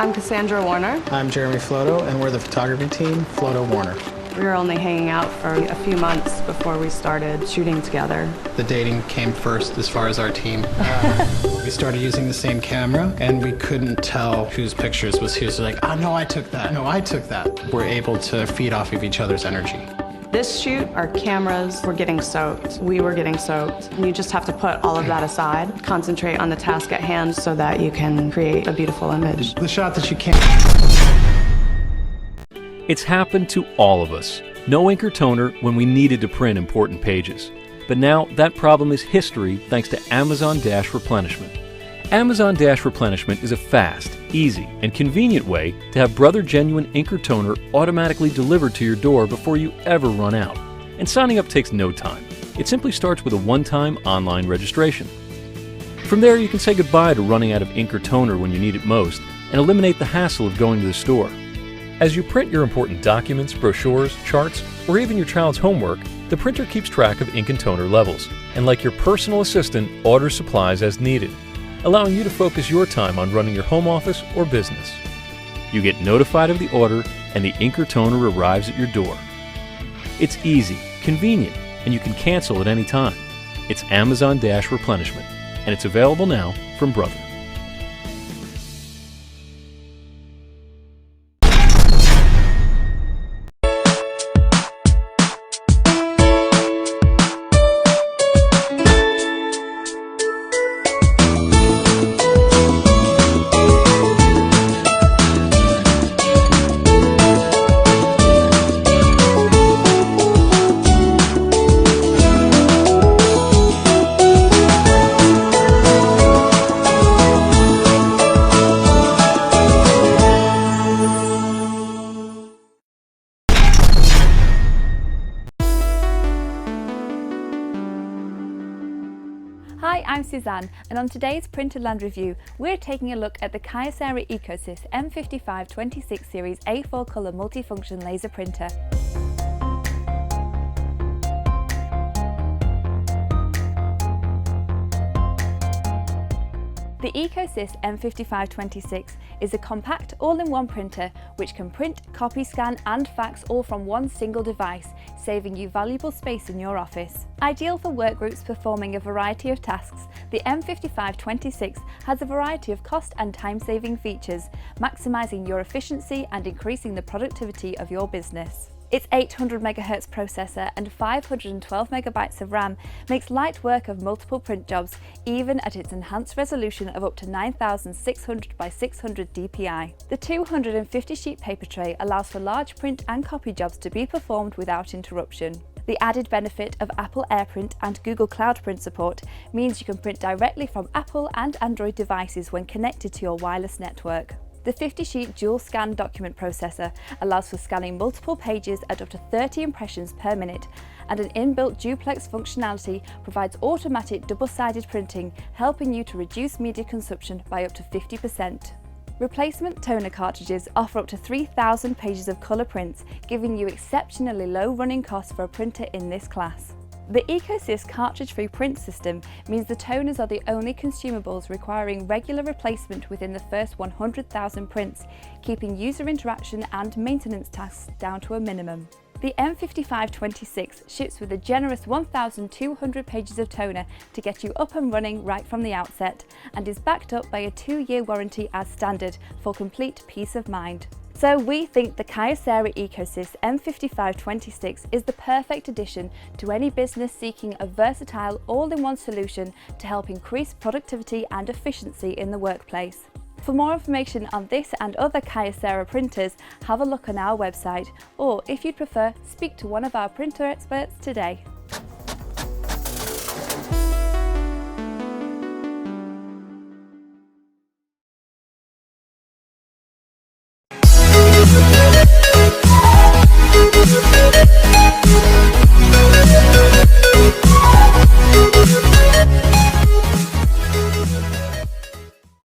I'm Cassandra Warner. I'm Jeremy Floto, and we're the photography team, Floto Warner. We were only hanging out for a few months before we started shooting together. The dating came first as far as our team. We started using the same camera, and we couldn't tell whose pictures was whose. Like, oh, no, I took that. No, I took that. We're able to feed off of each other's energy. This shoot, our cameras were getting soaked. We were getting soaked. And you just have to put all of that aside, concentrate on the task at hand so that you can create a beautiful image. The shot that you can't... It's happened to all of us. No ink or toner when we needed to print important pages. But now that problem is history thanks to Amazon Dash Replenishment. Amazon Dash Replenishment is a fast, easy, and convenient way to have Brother Genuine ink or toner automatically delivered to your door before you ever run out. And signing up takes no time. It simply starts with a one-time online registration. From there, you can say goodbye to running out of ink or toner when you need it most and eliminate the hassle of going to the store. As you print your important documents, brochures, charts, or even your child's homework, the printer keeps track of ink and toner levels, and like your personal assistant, orders supplies as needed, allowing you to focus your time on running your home office or business. You get notified of the order, and the ink or toner arrives at your door. It's easy, convenient, and you can cancel at any time. It's Amazon Dash Replenishment, and it's available now from Brother. Hi, I'm Suzanne, and on today's Printerland review, we're taking a look at the Kyocera Ecosys M5526 Series A4 Colour Multifunction Laser Printer. The Ecosys M5526 is a compact all-in-one printer which can print, copy, scan and fax all from one single device, saving you valuable space in your office. Ideal for workgroups performing a variety of tasks, the M5526 has a variety of cost and time-saving features, maximising your efficiency and increasing the productivity of your business. Its 800 MHz processor and 512 MB of RAM makes light work of multiple print jobs, even at its enhanced resolution of up to 9600 by 600 dpi. The 250 sheet paper tray allows for large print and copy jobs to be performed without interruption. The added benefit of Apple AirPrint and Google Cloud Print support means you can print directly from Apple and Android devices when connected to your wireless network. The 50-sheet dual-scan document processor allows for scanning multiple pages at up to 30 impressions per minute, and an inbuilt duplex functionality provides automatic double-sided printing, helping you to reduce media consumption by up to 50%. Replacement toner cartridges offer up to 3,000 pages of colour prints, giving you exceptionally low running costs for a printer in this class. The Ecosys cartridge-free print system means the toners are the only consumables requiring regular replacement within the first 100,000 prints, keeping user interaction and maintenance tasks down to a minimum. The M5526 ships with a generous 1,200 pages of toner to get you up and running right from the outset, and is backed up by a 2-year warranty as standard for complete peace of mind. So we think the Kyocera Ecosys M5526 is the perfect addition to any business seeking a versatile all-in-one solution to help increase productivity and efficiency in the workplace. For more information on this and other Kyocera printers, have a look on our website, or if you'd prefer, speak to one of our printer experts today.